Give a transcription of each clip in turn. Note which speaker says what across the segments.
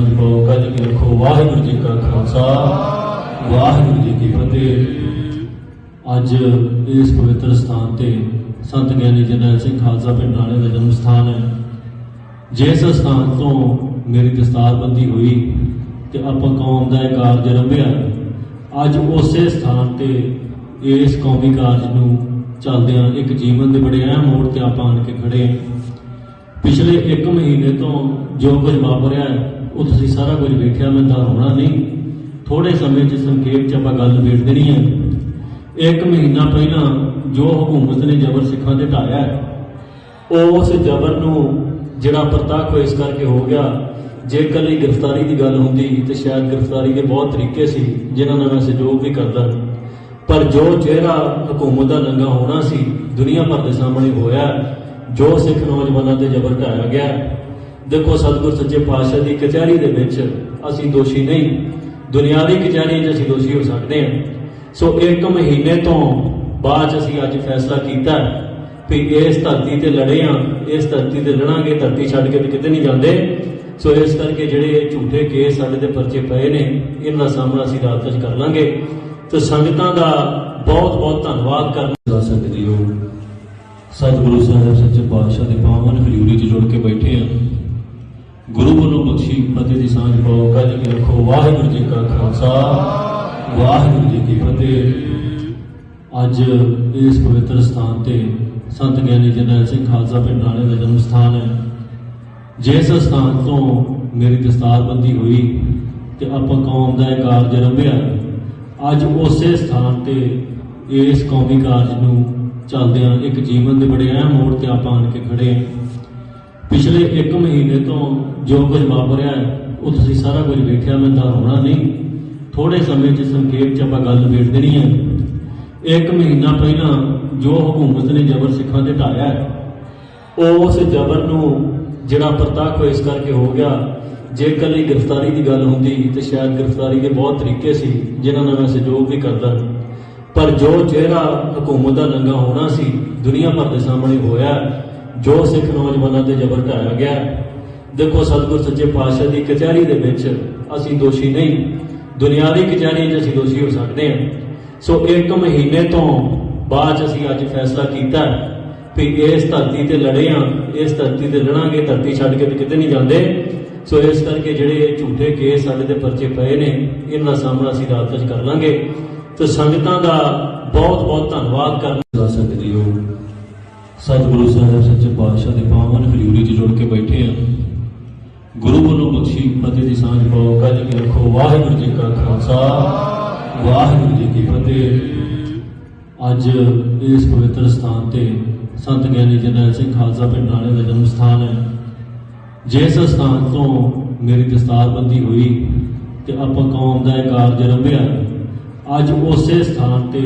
Speaker 1: सांझ पाओ कज के रखो। वाहिगुरू जी का खालसा वाहिगुरू जी की फतेह। अज इस पवित्र स्थान ते संत ज्ञानी जरनैल सिंह खालसा पिंड राणे का जन्म स्थान है। जिस स्थान तो मेरी दस्तारबंदी हुई तो आप कौम का एक कारज रंभिया। अज उस स्थान ते इस कौमी कारज नूं चलदियां एक जीवन के बड़े अहम मोड़ ते आप आन के खड़े हैं। पिछले एक महीने तो जो कुछ वापरिया है वो तुसीं सारा कुछ वेख्या। मैं दोहराउणा नहीं, थोड़े समय च संखेप च आपां गल निबेड़ देनी है। एक महीना पहला जो हुकूमत ने जबर सिखां ते ढाया है उस जबर नूं जिहड़ा प्रतख इस करके हो गया। जे कली गिरफ्तारी की गल होंदी तो शायद गिरफ्तारी के बहुत तरीके सी जिन्हां नाल मैं सहयोग भी करदा, पर जो चेहरा हुकूमत का नंगा होना सी दुनिया भर के सामने होया। जो सिख नौजवानों ते जबर ढाया गया। देखो सतगुर सच्चे पातशाह की कचहरी दे विच असीं दोषी नहीं, दुनियावी कचहरी असीं दोषी हो सकते हैं। सो एक महीने तो बाद असीं अज फैसला किया भी इस धरती ते लड़े हाँ, इस धरती ते लड़ांगे, धरती छड्ड के किते नहीं जाते। सो इस करके जिहड़े झूठे केस साडे ते परचे पए ने इन्हां दा सामना असीं रात च कर लांगे। तो संगतां दा बहुत बहुत धन्नवाद करना जा सकदी हो। सतगुरु साहिब सच्चे पातशाह के पावन हजूरी च जुड़ के बैठे हैं। गुरु वालों बख्शी फतेह की सांझ पाओ कज के रखो। वाहिगुरू जी का खालसा वाहिगुरू जी की फतेह। अज इस पवित्र स्थान ते संत ज्ञानी जरनैल सिंह खालसा पिंड राणे का जन्म स्थान है। जिस स्थान तो मेरी दस्तारबंदी हुई तो आप कौम का एक कारज रंभिया। अज उस स्थान ते इस कौमी कारज नूं चलदियां एक जीवन के बड़े अहम मोड़ ते आप आन के खड़े हैं। पिछले एक महीने तो जो कुछ वापरिया है वो तुसीं सारा कुछ वेख्या। मैं दोहराउणा नहीं, थोड़े समय च संखेप च आपां गल निबेड़ देनी है। एक महीना पहला जो हुकूमत ने जबर सिखां ते ढाया है उस जबर नूं जिहड़ा प्रतख इस करके हो गया। जे कली गिरफ्तारी की गल होंदी तो शायद गिरफ्तारी के बहुत तरीके सी जिन्हां नाल मैं सहयोग भी करदा, पर जो चेहरा हुकूमत का नंगा होना सी दुनिया भर के सामने होया। जो सिख नौजवानों ते जबर ढाया गया। देखो सतगुर सच्चे पातशाह की कचहरी दे विच असीं दोषी नहीं, दुनियावी कचहरी असीं दोषी हो सकते हैं। सो एक महीने तो बाद असीं अज फैसला किया भी इस धरती ते लड़े हाँ, इस धरती ते लड़ांगे, धरती छड्ड के किते नहीं जाते। सो इस करके जिहड़े झूठे केस साडे ते परचे पए ने इन्हां दा सामना असीं रात च कर लांगे। तो संगतां दा बहुत बहुत धन्नवाद करना जा सकदी हो। सतगुरु साहिब सच्चे पातशाह के पावन हजूरी च जुड़ के बैठे हैं। गुरु वालों बख्शी फतेह की सांझ पाओ कज के रखो। वाहिगुरू जी का खालसा वाहिगुरू जी की फतेह। अज इस पवित्र स्थान ते संत ज्ञानी जरनैल सिंह खालसा पिंड राणे का जन्म स्थान है। जिस स्थान तो मेरी दस्तारबंदी हुई तो आप कौम का एक कारज रंभिया। अज उस स्थान ते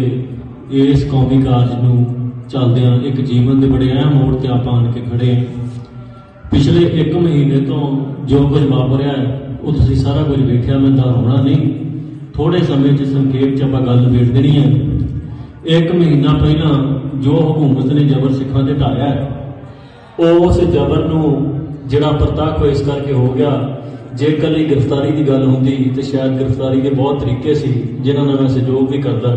Speaker 1: इस कौमी कारज नूं चलदियां एक जीवन के बड़े अहम मोड़ ते आप आन के खड़े हैं। पिछले एक महीने तो जो कुछ वापरिया है वो तुसीं सारा कुछ वेख्या। मैं दोहराउणा नहीं, थोड़े समय च संखेप च आपां गल निबेड़ देनी है। एक महीना पहला जो हुकूमत ने जबर सिखां ते ढाया है उस जबर नूं जिहड़ा प्रतख इस करके हो गया। जे कली गिरफ्तारी की गल होंदी तो शायद गिरफ्तारी के बहुत तरीके सी जिन्हां नाल मैं सहयोग भी करदा,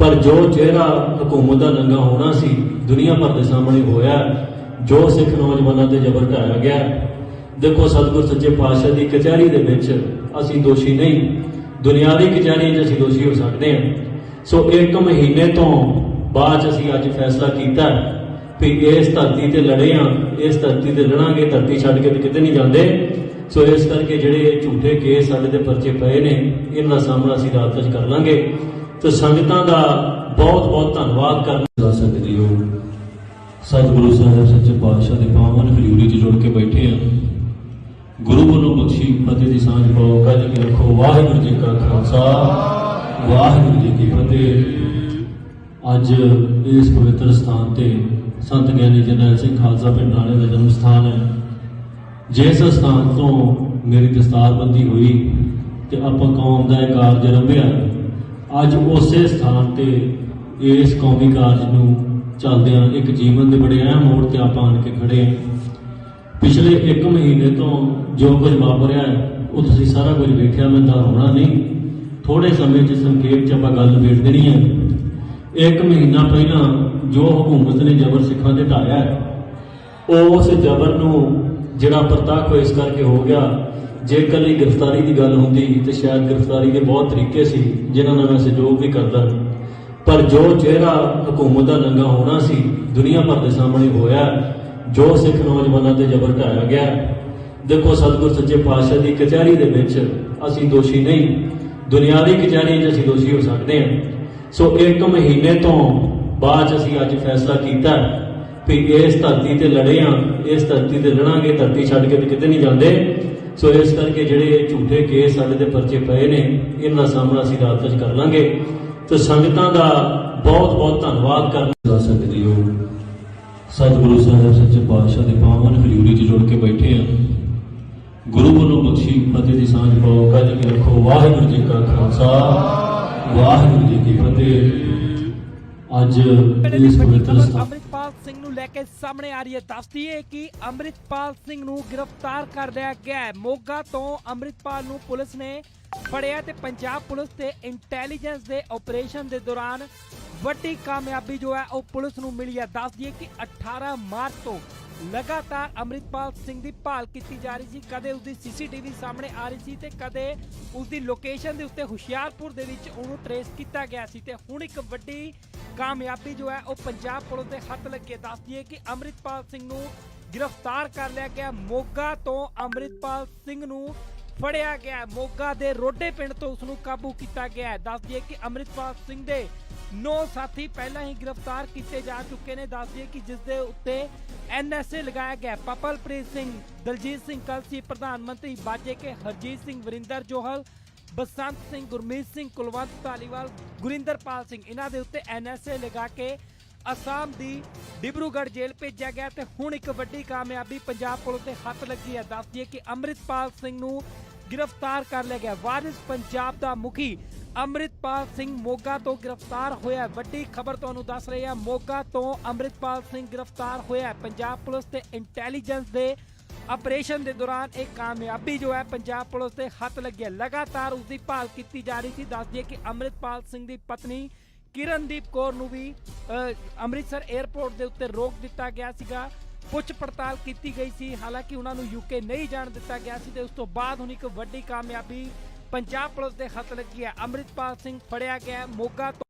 Speaker 1: पर जो चेहरा हुकूमत का नंगा होना सी दुनिया भर के सामने होया। जो सिख नौजवानों ते जबर ढाया गया। देखो सतगुर सच्चे पातशाह की कचहरी दे विच असीं दोषी नहीं, दुनियावी कचहरी असीं दोषी हो सकते हैं। सो एक महीने तो बाद असीं अज फैसला किया भी इस धरती ते लड़े हाँ, इस धरती ते लड़ांगे, धरती छड्ड के किते नहीं जाते। सो इस करके जिहड़े झूठे केस साडे ते परचे पए ने इन्हां दा सामना असीं रात च कर लांगे। तो संगतां दा बहुत बहुत धन्नवाद करना जा सकदी हो। सतगुरु साहिब सच्चे पातशाह के पावन हजूरी च जुड़ के बैठे हैं। गुरु वालों बख्शी फतेह की सांझ पाओ कज के रखो। वाहिगुरू जी का खालसा वाहिगुरू जी की फतेह। अज इस पवित्र स्थान ते संत ज्ञानी जरनैल सिंह खालसा पिंड राणे का जन्म स्थान है। जिस स्थान तो मेरी दस्तारबंदी हुई तो आप कौम का एक कारज रंभिया। अज उस स्थान ते इस कौमी कारज नूं चलदियां एक जीवन के बड़े अहम मोड़ ते आप आन के खड़े हैं। पिछले एक महीने तो जो कुछ वापरिया है ਉਹ ਤੁਸੀਂ ਸਾਰਾ ਕੁਝ ਵੇਖਿਆ, ਮੈਂ ਦੁਹਰਾਉਣਾ ਨਹੀਂ। ਥੋੜੇ ਸਮੇਂ 'ਚ ਸੰਖੇਪ 'ਚ ਆਪਾਂ ਗੱਲ ਨਿਬੇੜ ਦੇਣੀ ਹੈ। 1 ਮਹੀਨਾ ਪਹਿਲਾਂ ਜੋ ਹਕੂਮਤ ਨੇ ਜ਼ਬਰ ਸਿੱਖਾਂ ਤੇ ਢਾਇਆ ਹੈ, ਉਸ ਜ਼ਬਰ ਨੂੰ ਜਿਹੜਾ ਪ੍ਰਤੱਖ ਇਸ ਕਰਕੇ ਹੋ ਗਿਆ, ਜੇ ਇਕੱਲੀ ਗ੍ਰਿਫਤਾਰੀ ਦੀ ਗੱਲ ਹੁੰਦੀ ਤੇ ਸ਼ਾਇਦ ਗ੍ਰਿਫਤਾਰੀ ਦੇ ਬਹੁਤ ਤਰੀਕੇ ਸੀ ਜਿਨ੍ਹਾਂ ਨਾਲ ਮੈਂ ਸਹਿਯੋਗ ਵੀ ਕਰਦਾ, ਪਰ ਜੋ ਚਿਹਰਾ ਹਕੂਮਤ ਦਾ ਨੰਗਾ ਹੋਣਾ ਸੀ ਦੁਨੀਆ ਭਰ ਦੇ ਸਾਹਮਣੇ ਹੋਇਆ। ਜੋ ਸਿੱਖ ਨੌਜਵਾਨਾਂ ਤੇ ਜ਼ਬਰ ਢਾਇਆ ਗਿਆ, ਦੇਖੋ ਸਤਿਗੁਰ ਸੱਚੇ ਪਾਤਸ਼ਾਹ ਦੀ ਕਚਹਿਰੀ ਦੇ ਵਿੱਚ ਅਸੀਂ ਦੋਸ਼ੀ ਨਹੀਂ, ਦੁਨਿਆਵੀ ਕਚਹਿਰੀ 'ਚ ਅਸੀਂ ਦੋਸ਼ੀ ਹੋ ਸਕਦੇ ਹਾਂ। ਸੋ 1 ਮਹੀਨੇ ਤੋਂ ਬਾਅਦ ਅਸੀਂ ਅੱਜ ਫੈਸਲਾ ਕੀਤਾ ਵੀ ਇਸ ਧਰਤੀ ਤੇ ਲੜੇ ਹਾਂ, ਇਸ ਧਰਤੀ ਤੇ ਲੜਾਂਗੇ, ਧਰਤੀ ਛੱਡ ਕੇ ਤੇ ਕਿਤੇ ਨਹੀਂ ਜਾਂਦੇ। ਸੋ ਇਸ ਕਰਕੇ ਜਿਹੜੇ ਝੂਠੇ ਕੇਸ ਸਾਡੇ ਦੇ ਪਰਚੇ ਪਏ ਨੇ, ਇਹਨਾਂ ਦਾ ਸਾਹਮਣਾ ਅਸੀਂ ਅਦਾਲਤ 'ਚ ਕਰ ਲਾਂਗੇ। ਤੇ ਸੰਗਤਾਂ ਦਾ ਬਹੁਤ ਬਹੁਤ ਧੰਨਵਾਦ ਕਰਨਾ ਜਾ ਸਕਦੀ ਹੋ। ਸਤਿਗੁਰੂ ਸਾਹਿਬ ਸੱਚੇ ਪਾਤਸ਼ਾਹ ਦੇ ਪਾਵਨ ਹਜ਼ੂਰੀ 'ਚ ਜੁੜ ਕੇ ਬੈਠੇ ਹਾਂ। ਗੁਰੂ ਵੱਲੋਂ ਬਖਸ਼ੀ ਫਤਿਹ ਦੀ ਸਾਂਝ ਪਾਓ, ਕੱਢ ਕੇ ਰੱਖੋ। ਵਾਹਿਗੁਰੂ ਜੀ ਕਾ ਖਾਲਸਾ, ਵਾਹਿਗੁਰੂ ਜੀ ਕੀ ਫਤਿਹ। ਅੱਜ ਇਸ ਪਵਿੱਤਰ ਸਥਾਨ
Speaker 2: ਅੰਮ੍ਰਿਤਪਾਲ ਸਿੰਘ ਨੂੰ ਲੈ ਕੇ ਸਾਹਮਣੇ ਆ ਰਹੀ ਹੈ। ਦੱਸ ਦਈਏ ਕਿ ਅੰਮ੍ਰਿਤਪਾਲ ਸਿੰਘ ਨੂੰ ਗ੍ਰਿਫਤਾਰ ਕਰ ਲਿਆ ਗਿਆ ਹੈ। ਮੋਗਾ ਤੋਂ ਅੰਮ੍ਰਿਤਪਾਲ ਨੂੰ ਪੁਲਿਸ ਨੇ ਫੜਿਆ ਤੇ ਪੰਜਾਬ ਪੁਲਿਸ ਤੇ ਇੰਟੈਲੀਜੈਂਸ ਦੇ ਆਪਰੇਸ਼ਨ ਦੇ ਦੌਰਾਨ ਵੱਡੀ ਕਾਮਯਾਬੀ ਜੋ ਹੈ ਉਹ ਪੁਲਿਸ ਨੂੰ ਮਿਲੀ ਹੈ। ਦੱਸ ਦਈਏ ਕਿ 18 ਮਾਰਚ ਤੋਂ ਲਗਾਤਾਰ ਅੰਮ੍ਰਿਤਪਾਲ ਸਿੰਘ ਦੀ ਭਾਲ ਕੀਤੀ ਜਾ ਰਹੀ ਸੀ। ਕਦੇ ਉਸਦੀ ਸੀਸੀਟੀਵੀ ਸਾਹਮਣੇ ਆ ਰਹੀ ਸੀ ਤੇ ਕਦੇ ਉਸਦੀ ਲੋਕੇਸ਼ਨ ਦੇ ਉੱਤੇ ਹੁਸ਼ਿਆਰਪੁਰ ਦੇ ਵਿੱਚ ਉਹਨੂੰ ਟਰੇਸ ਕੀਤਾ ਗਿਆ ਸੀ ਤੇ ਹੁਣ ਇੱਕ ਵੱਡੀ ਕਾਮਯਾਬੀ ਜੋ ਹੈ ਉਹ ਪੰਜਾਬ ਪੁਲਿਸ ਦੇ ਹੱਥ ਲੱਗੀ। ਦੱਸ ਦਈਏ ਕਿ ਅੰਮ੍ਰਿਤਪਾਲ ਸਿੰਘ ਨੂੰ ਗ੍ਰਿਫਤਾਰ ਕਰ ਲਿਆ ਗਿਆ। ਮੋਗਾ ਤੋਂ ਅੰਮ੍ਰਿਤਪਾਲ ਸਿੰਘ ਨੂੰ ਫੜਿਆ ਗਿਆ। ਮੋਗਾ ਦੇ ਰੋਡੇ ਪਿੰਡ ਤੋਂ ਉਸ ਨੂੰ ਕਾਬੂ ਕੀਤਾ ਗਿਆ। ਦੱਸ ਦਈਏ ਕਿ ਅੰਮ੍ਰਿਤਪਾਲ ਸਿੰਘ ਦੇ 9 ਸਾਥੀ ਪਹਿਲਾਂ ਹੀ ਗ੍ਰਿਫਤਾਰ ਕੀਤੇ ਜਾ ਚੁੱਕੇ ਨੇ। ਦੱਸ ਦਈਏ ਕਿ ਜਿਸ ਦੇ ਉੱਤੇ NSA ਲਗਾਇਆ ਗਿਆ। ਪਪਲਪ੍ਰੀਤ ਸਿੰਘ, ਦਲਜੀਤ ਸਿੰਘ ਕਲਸੀ, ਪ੍ਰਧਾਨ ਮੰਤਰੀ ਬਾਜੇ ਕੇ ਹਰਜੀਤ ਸਿੰਘ, ਵਰਿੰਦਰ ਜੋਹਲ, ਬਸੰਤ ਸਿੰਘ, ਗੁਰਮੀਤ ਸਿੰਘ, ਕੁਲਵੰਤ ਧਾਲੀਵਾਲ, ਗੁਰਿੰਦਰਪਾਲ ਸਿੰਘ, ਇਹਨਾਂ ਦੇ ਉੱਤੇ NSA ਲਗਾ ਕੇ ਅਸਾਮ ਦੀ ਡਿਬਰੂਗੜ੍ਹ ਜੇਲ੍ਹ ਭੇਜਿਆ ਗਿਆ ਤੇ ਹੁਣ ਇੱਕ ਵੱਡੀ ਕਾਮਯਾਬੀ ਪੰਜਾਬ ਪੁਲਿਸ ਦੇ ਹੱਥ ਲੱਗੀ ਹੈ। ਦੱਸ ਦਈਏ ਕਿ ਅੰਮ੍ਰਿਤਪਾਲ ਸਿੰਘ ਨੂੰ ਗ੍ਰਿਫਤਾਰ ਕਰ ਲਿਆ ਗਿਆ। ਵਾਰਿਸ ਪੰਜਾਬ ਦਾ ਮੁਖੀ ਅੰਮ੍ਰਿਤਪਾਲ ਸਿੰਘ ਮੋਗਾ ਤੋਂ ਗ੍ਰਿਫਤਾਰ ਹੋਇਆ। ਵੱਡੀ ਖਬਰ ਤੁਹਾਨੂੰ ਦੱਸ ਰਹੀ ਹਾਂ, ਮੋਗਾ ਤੋਂ ਅੰਮ੍ਰਿਤਪਾਲ ਸਿੰਘ ਗ੍ਰਿਫਤਾਰ ਹੋਇਆ। ਪੰਜਾਬ ਪੁਲਿਸ ਤੇ ਇੰਟੈਲੀਜੈਂਸ ਦੇ ਆਪਰੇਸ਼ਨ ਦੇ ਦੌਰਾਨ ਇਹ ਕਾਮਯਾਬੀ ਜੋ ਹੈ ਪੰਜਾਬ ਪੁਲਿਸ ਦੇ ਹੱਥ ਲੱਗੀ ਹੈ। ਲਗਾਤਾਰ ਉਸ ਦੀ ਭਾਲ ਕੀਤੀ ਜਾ ਰਹੀ ਸੀ। ਦੱਸ ਦਈਏ ਕਿ ਅੰਮ੍ਰਿਤਪਾਲ ਸਿੰਘ ਦੀ ਪਤਨੀ ਕਿਰਨਦੀਪ ਕੌਰ ਨੂੰ ਵੀ ਅੰਮ੍ਰਿਤਸਰ 에ਅਰਪੋਰਟ ਦੇ ਉੱਤੇ ਰੋਕ ਦਿੱਤਾ ਗਿਆ ਸੀਗਾ। ਪੁੱਛ ਪੜਤਾਲ ਕੀਤੀ ਗਈ ਸੀ, ਹਾਲਾਂਕਿ ਉਹਨਾਂ ਨੂੰ UK ਨਹੀਂ ਜਾਣ ਦਿੱਤਾ ਗਿਆ ਸੀ ਤੇ ਉਸ ਤੋਂ ਬਾਅਦ ਹੁਣ ਇੱਕ ਵੱਡੀ ਕਾਮਯਾਬੀ ਪੰਜਾਬ ਪੁਲਿਸ ਦੇ ਹੱਥ ਲੱਗੀ ਹੈ। ਅੰਮ੍ਰਿਤਪਾਲ ਸਿੰਘ ਫੜਿਆ ਗਿਆ ਮੋਗਾ ਤੋਂ।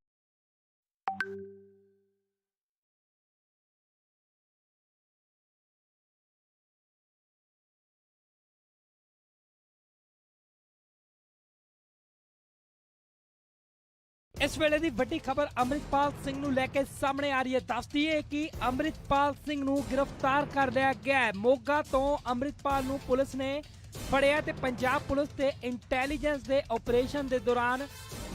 Speaker 2: इस वेले दी वड्डी खबर अंमृतपाल सिंह नूं लैके सामने आ रही है। दस दईए कि अंमृतपाल सिंह नूं गिरफ्तार कर लिया गया है। मोगा तो अंमृतपाल नूं पुलिस ने फड़िया ते पंजाब पुलिस ते इंटैलीजेंस दे ऑपरेशन दे दौरान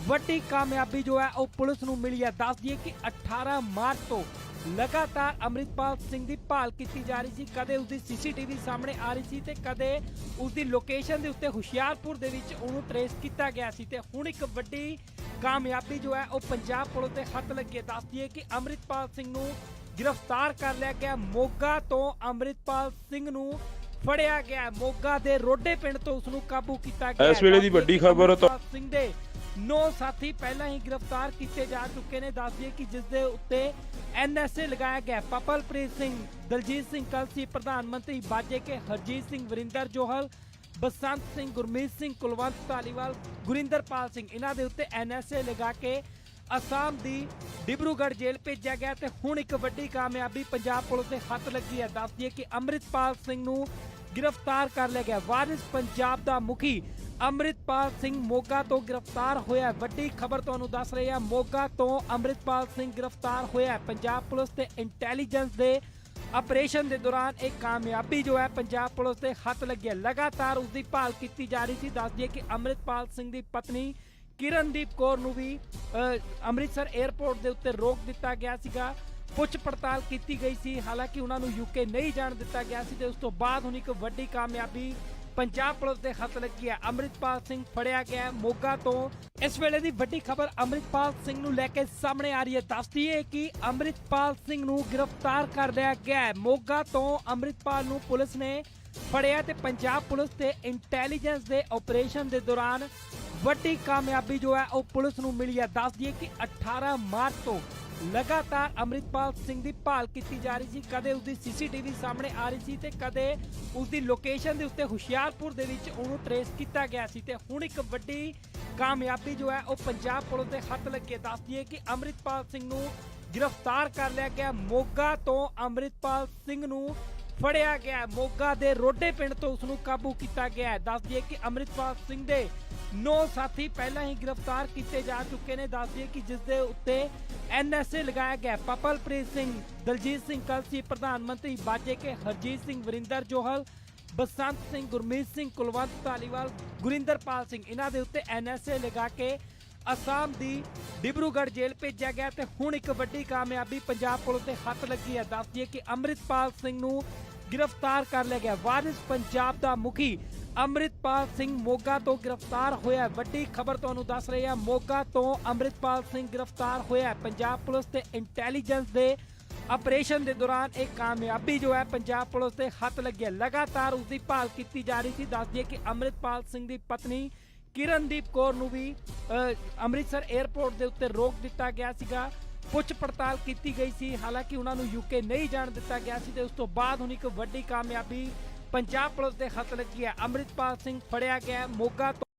Speaker 2: वड्डी कामयाबी जो है वो पुलिस नूं मिली है। दस दईए कि 18 मार्च तो लगातार अंमृतपाल सिंह की भाल की जा रही थी। कदे उसकी CCTV सामने आ रही थी ते कदे उसकी लोकेशन के उत्ते हुशियारपुर दे विच उहनूं ट्रेस किया गया सी ते हुण एक वड्डी कामयाबी जो है वो पंजाब पुलिस के हथ लगी। दस दिए कि अंमृतपाल सिंह नूं गिरफ्तार कर लिया गया। मोगा तो अंमृतपाल सिंह नूं फड़िया गया। मोगा दे रोडे पिंड तो उसनूं काबू किया गया।
Speaker 3: इस वेले दी वड्डी खबर तो
Speaker 2: सिंह दे 9 साथी पहला ही गिरफ्तार किए जा चुके ने। दस दिए कि जिस दे उत्ते NSA लगाया गया। पपलप्रीत सिंह, दलजीत सिंह कलसी, प्रधानमंत्री बाजे के हरजीत सिंह, वरिंदर जोहल, बसंत सिंह, गुरमीत सिंह, कुलवंत धालीवाल, गुरिंदरपाल सिंह, इन्हां दे उत्ते NSA लगा के असाम दी डिब्रूगढ़ जेल भेजा गया ते हुण एक वड्डी कामयाबी पंजाब पुलिस के हथ लगी है। दस दिए कि अंमृतपाल सिंह नूं गिरफ्तार कर लिया गया। वारिस पंजाब दा मुखी अंमृतपाल सिंह मोगा तो गिरफ्तार होया। वड्डी खबर तुहानूं दस रहे हैं, मोगा तो अंमृतपाल सिंह गिरफ्तार होया। पंजाब पुलिस ते इंटैलीजेंस दे ऑपरेशन के दौरान एक कामयाबी जो है पंजाब पुलिस के हथ लगी है। लगातार उसकी भाल की जा रही थी। दस दिए कि अंमृतपाल सिंह की पत्नी किरणदीप कौर नूं भी अमृतसर एयरपोर्ट के उत्ते रोक दिता गया सीगा। पुछ पड़ताल की गई सी, हालांकि उन्होंने UK नहीं जाण दिता गया सी ते उस तो बाद हुण एक वड्डी कामयाबी पंजाब पुलिस के हथ लगी है। अंमृतपाल सिंह फड़िया गया मोगा तो। इस वेले दी वड्डी खबर अंमृतपाल सिंह नूं लैके सामने आ रही है। दस दईए कि अंमृतपाल सिंह नूं गिरफ्तार कर लिया गया है। मोगा तो अंमृतपाल नूं पुलिस ने ਫੜਿਆ ਤੇ ਪੰਜਾਬ ਪੁਲਿਸ ਤੇ ਇੰਟੈਲੀਜੈਂਸ ਦੇ ਆਪਰੇਸ਼ਨ ਦੇ ਦੌਰਾਨ ਵੱਡੀ ਕਾਮਯਾਬੀ ਜੋ ਹੈ ਉਹ ਪੁਲਿਸ ਨੂੰ ਮਿਲੀ ਹੈ। ਦੱਸ ਦਈਏ ਕਿ 18 ਮਾਰਚ ਤੋਂ ਲਗਾਤਾਰ ਅੰਮ੍ਰਿਤਪਾਲ ਸਿੰਘ ਦੀ ਭਾਲ ਕੀਤੀ ਜਾ ਰਹੀ ਸੀ। ਕਦੇ ਉਸਦੀ ਸੀਸੀਟੀਵੀ ਸਾਹਮਣੇ ਆ ਰਹੀ ਸੀ ਤੇ ਕਦੇ ਉਸਦੀ ਲੋਕੇਸ਼ਨ ਦੇ ਉੱਤੇ ਹੁਸ਼ਿਆਰਪੁਰ ਦੇ ਵਿੱਚ ਉਹਨੂੰ ਟਰੇਸ ਕੀਤਾ ਗਿਆ ਸੀ ਤੇ ਹੁਣ ਇੱਕ ਵੱਡੀ ਕਾਮਯਾਬੀ ਜੋ ਹੈ ਉਹ ਪੰਜਾਬ ਪੁਲਿਸ ਦੇ ਹੱਥ ਲੱਗੇ। ਦੱਸ ਦਈਏ ਕਿ ਅੰਮ੍ਰਿਤਪਾਲ ਸਿੰਘ ਨੂੰ गिरफ्तार कर लिया गया। मोगा तो अंमृतपाल सिंह नूं फड़िया गया। मोगा दे रोडे पिंड तो उसनूं काबू किया गया। दस दिए कि अंमृतपाल सिंह दे 9 साथी पहला ही गिरफ्तार किए जा चुके ने। दस दिए कि जिस दे उत्ते NSA लगाया गया। पपलप्रीत सिंह, दलजीत सिंह कलसी, प्रधानमंत्री बाजे के हरजीत सिंह, वरिंदर जोहल, बसंत सिंह, गुरमीत सिंह, कुलवंत धालीवाल, गुरिंदरपाल सिंह, इन्हां दे उत्ते NSA लगा के असम की डिब्रूगढ़ जेल भेजा गया। तो हुण एक वड्डी कामयाबी पंजाब पुलिस के हथ लगी है। दस दिए कि अंमृतपाल सिंह नूं गिरफ्तार कर लिया गया। वारिस पंजाब का मुखी अंमृतपाल सिंह मोगा तो गिरफ्तार होया। वड्डी खबर तुहानूं दस रहे हैं, मोगा तो अंमृतपाल सिंह गिरफ्तार होया। पंजाब पुलिस के इंटैलीजेंस के ਆਪਰੇਸ਼ਨ ਦੇ ਦੌਰਾਨ एक कामयाबी जो है पंजाब पुलिस के हथ लगी है। लगातार उसकी भाल की जा रही थी। दस दिए कि अंमृतपाल सिंह की पत्नी किरणदीप कौर नूं भी अमृतसर एयरपोर्ट के उत्ते रोक दिता गया सीगा। पुछ पड़ताल की गई सी, हालांकि उन्होंने यूके नहीं जाण दिता गया सी। ते उस तो बाद हुण एक वड्डी कामयाबी पंजाब पुलिस के हथ लगी है। अंमृतपाल सिंह फड़िया गया मोगा तो।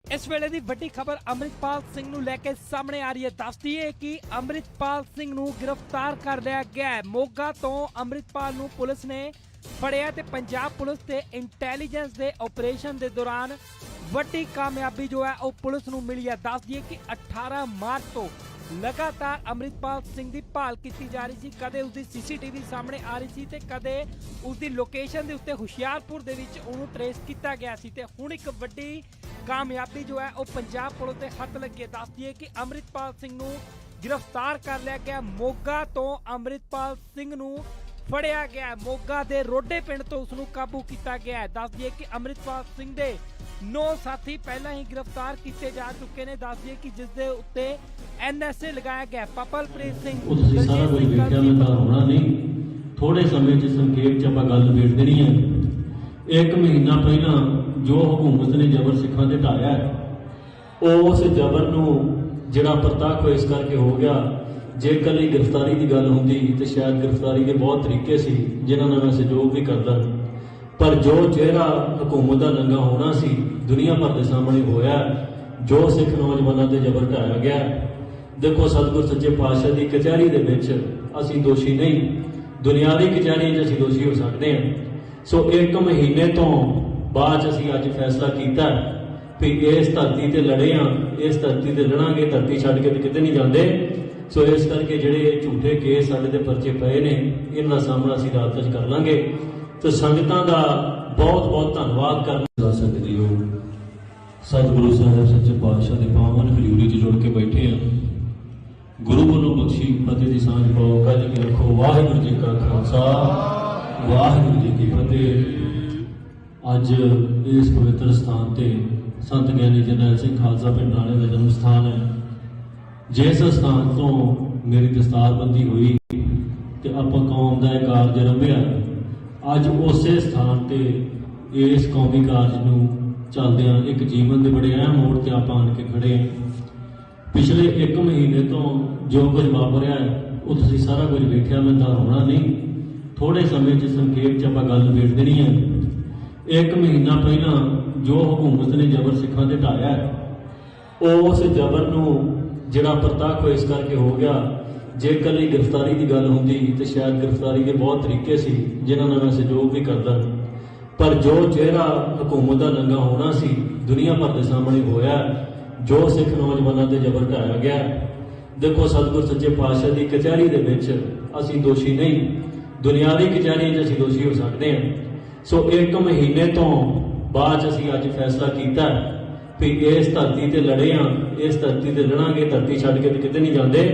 Speaker 2: इस वेले दी वड्डी खबर अंमृतपाल सिंह नूं लैके सामने आ रही है। दस दईए कि अंमृतपाल सिंह नूं गिरफ्तार कर लिया गया है। मोगा तो अंमृतपाल नूं पुलिस ने फड़िया ते पंजाब पुलिस ते इंटैलीजेंस दे आपरेशन दे दौरान वड्डी कामयाबी जो है वह पुलिस नूं मिली है। दस दईए कि 18 मार्च तो लगातार अंमृतपाल सिंह की भाल की जा रही थी। कदे उसकी सीसीटीवी सामने आ रही थी ते कदे उसकी लोकेशन के उत्ते हुशियारपुर दे विच उहनूं ट्रेस किया गया सी। ते हुण एक वड्डी कामयाबी जो है वह पंजाब पुलिस के हथ लगी। दस दिए कि अंमृतपाल सिंह नूं गिरफ्तार कर लिया गया। मोगा तो अंमृतपाल सिंह नूं फड़िया गया। मोगा दे रोडे पिंड तो उसनूं काबू किया गया है। दस दिए कि अंमृतपाल सिंह दे 9 साथी पहला ही गिरफ्तार किए जा चुके ने। दस दिए कि जिस दे उत्ते NSA लगाया गया। पपलप्रीत सिंह,
Speaker 1: सारा कुछ देखा मैं तो होना नहीं। थोड़े समय च संखेप च आपां गल निबेड़ देनी है। 1 महीना पहला जो हुकूमत ने जबर सिखां ते ढाया है उस जबर नूं जिहड़ा प्रताप इस करके हो गया। जे कल गिरफ्तारी की गल होंदी तो शायद गिरफ्तारी के बहुत तरीके सी जिन्हां नाल मैं सहयोग भी करदा, पर जो चेहरा हुकूमत का नंगा होना सी दुनिया भर के सामने होया। जो सिख नौजवानों से जबर ढाया गया। देखो सतगुर सच्चे पातशाह की कचहरी दे विच असीं दोषी नहीं, दुनियावी कचहरी च असीं दोषी हो सकते हैं। सो 1 महीने तो बाद असीं अज फैसला किया भी इस धरती ते लड़े हाँ, इस धरती ते लड़ांगे, धरती छड्ड के किते नहीं जाते। सो इस करके जिहड़े झूठे केस साडे ते परचे पए ने इन्हां सामना असीं रात च कर लांगे। तो संगतां दा बहुत बहुत धन्नवाद करना जा सकदी हो। सतगुरु साहिब सच्चे पातशाह दे पावन हजूरी च जुड़ के बैठे हैं। गुरु वालों बख्शी फतेह दी सांझ पाओ, कज के रखो। वाहिगुरू जी का खालसा, वाहिगुरू जी की फतेह। अज इस पवित्र स्थान ते संत ज्ञानी जरनैल सिंह खालसा पिंड राणे का जन्म स्थान है। जिस स्थान तो मेरी दस्तारबंदी हुई तो आपां कौम का एक कारज रंभिया। अज उस स्थान ते इस कौमी कारज नूं चलदियां एक जीवन के बड़े अहम मोड़ ते आपां आन के खड़े हैं। पिछले 1 महीने तो जो कुछ वापरिया है वो तुसीं सारा कुछ वेखिया, मैं दोहराउणा नहीं। थोड़े समय च संखेप च आपां गल निबेड़ देनी है। 1 महीना पहला जो हुकूमत ने जबर सिखां ते ढाया है उस जबर नूं जिहड़ा प्रताप इस करके हो गया। जे कल गिरफ्तारी की गल होंदी तो शायद गिरफ्तारी के बहुत तरीके सी जिन्हां नाल मैं सहयोग भी करदा, पर जो चेहरा हुकूमत का नंगा होना सी दुनिया भर के सामने होया। जो सिख नौजवानों से जबर ढाया गया। देखो सतगुर सच्चे पातशाह की कचहरी दे विच असीं दोषी नहीं, दुनियावी कचहरी च असीं दोषी हो सकते हैं। सो 1 महीने तो बाद असीं अज फैसला किया भी इस धरती ते लड़े हाँ, इस धरती ते लड़ांगे, धरती छड्ड के किते नहीं जाते।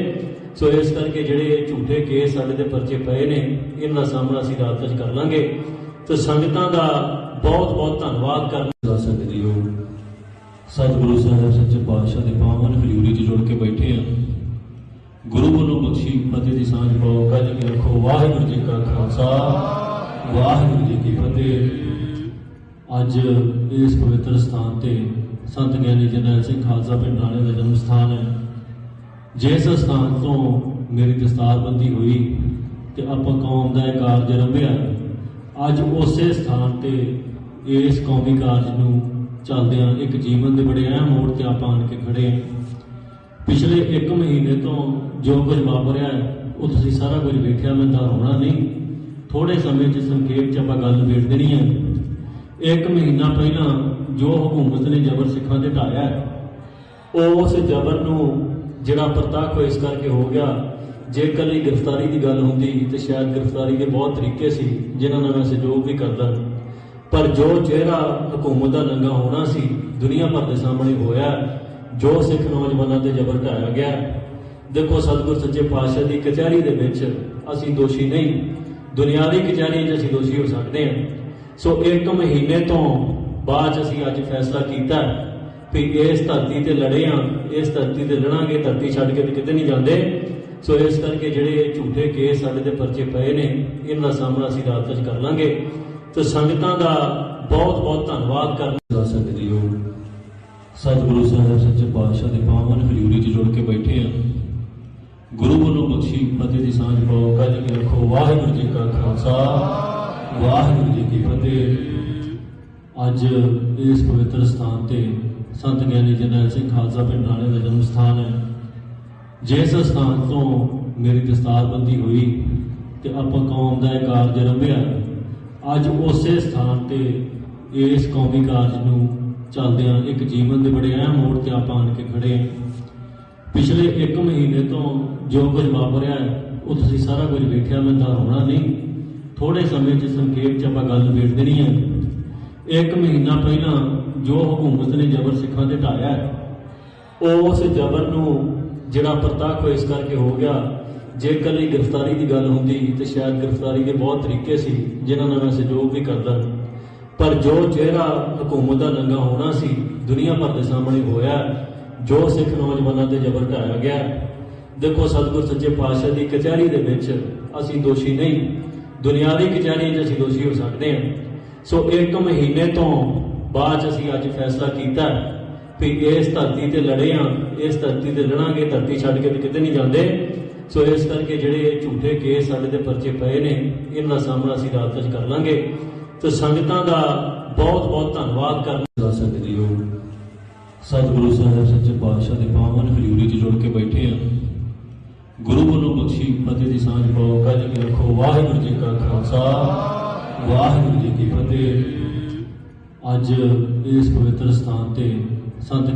Speaker 1: सो इस करके जिहड़े झूठे केस साडे ते परचे पए ने इन्हां सामना असीं रात च कर लांगे। तो संगतां दा बहुत बहुत धन्नवाद करना जा सकदी हो। सतगुरु साहब सच्चे पातशाह के पावन हजूरी च जुड़ के बैठे हैं। गुरु वालों बख्शी फतेह की सांझ पाओ, कज के रखो। वाहिगुरू जी का खालसा, वाहिगुरू जी की फतेह। अज इस पवित्र स्थान ते संत ज्ञानी जरनैल सिंह खालसा पिंड राणे का जन्म स्थान है। जिस स्थान तो मेरी दस्तारबंदी हुई तो आपां कौम का एक कारज रंभिया, अज उस स्थान ते इस कौमी कारज नूं चलदियां एक जीवन के बड़े अहम मोड़ ते आपां आण के खड़े हैं। पिछले 1 महीने तो जो कुछ वापरिया वो तुसीं सारा कुछ वेखिया, मैं दोहराउणा नहीं, थोड़े समय च संखेप च आपां गल निबेड़ देनी है। 1 महीना पहला जो हुकूमत ने जबर सिखां ते ढाया, उस जबर नूं जिहड़ा प्रताख इस करके हो गया, जे कली गिरफ्तारी की गल होंदी तो शायद गिरफ्तारी के बहुत तरीके सी जिन्हां नाल मैं सहयोग भी करदा, पर जो चेहरा हुकूमत का नंगा होना सी दुनिया भर के सामने होया, जो सिख नौजवानों से जबर ढाया गया। देखो सतगुर सच्चे पातशाह की कचहरी दे विच असीं दोषी नहीं, दुनियावी कचहरी असीं दोषी हो सकते हैं। सो 1 महीने तो बाद असीं अज फैसला किया भी इस धरती ते लड़े हाँ, इस धरती ते लड़ांगे, धरती छड्ड के किते नहीं जाते। सो इस करके जिहड़े झूठे केस साडे ते परचे पए ने, इन्हां दा सामना असीं रात च कर लांगे। तो संगतां दा बहुत बहुत धन्नवाद करना जा सकदी हो। सतगुरु साहब सच्चे पातशाह के पावन हजूरी च जुड़ के बैठे हैं। गुरु वालों बख्शी फतेह की सांझ पाओ, कज के रखो। वाहिगुरू जी का खालसा, वाहिगुरू जी की फतेह। अज इस पवित्र स्थान ते संत ज्ञानी जरनैल सिंह खालसा पिंड राणे का जन्म स्थान है। जिस स्थान तो मेरी दस्तारबंदी हुई तो आपां कौम का एक कारज रंभिया, अज उस स्थान ते इस कौमी कारज नूं चलदियां एक जीवन के बड़े अहम मोड़ ते आपां आण के खड़े हैं। पिछले 1 महीने तो जो कुछ वापरिया वो तुसीं सारा कुछ वेखिया, मैं दोहराउणा नहीं, थोड़े समय च संखेप च आपां गल निबेड़ देनी है। 1 महीना पहला जो हुकूमत ने जबर सिखां ते ढाया, उस जबर नूं जिहड़ा प्रताख इस करके हो गया, जे कली गिरफ्तारी की गल होंदी तो शायद गिरफ्तारी के बहुत तरीके सी जिन्हां नाल मैं सहयोग भी करदा, पर जो चेहरा हुकूमत का नंगा होना सी दुनिया भर के सामने होया, जो सिख नौजवानों से जबर ढाया गया। देखो सतगुर सच्चे पातशाह की कचहरी दे विच असीं दोषी नहीं, दुनियावी कचहरी असीं दोषी हो सकते हैं। सो 1 महीने तो बाद असीं अज फैसला किया भी इस धरती ते लड़े हाँ, इस धरती ते लड़ांगे, धरती छड्ड के किते नहीं जाते। सो इस करके जिहड़े झूठे केस साडे ते परचे पए ने, इन्हां दा सामना असीं रात च कर लांगे। तो संगतां दा बहुत बहुत धन्नवाद करना जा सकदी हो। सतगुरु साहब सच्चे पातशाह के पावन हजूरी च जुड़ के बैठे हैं। गुरु वालों बख्शी फतेह की सांझ पाओ, कज के रखो। वाहिगुरू जी का खालसा, वाहिगुरू जी की फतेह। अज इस पवित्र स्थान ते संत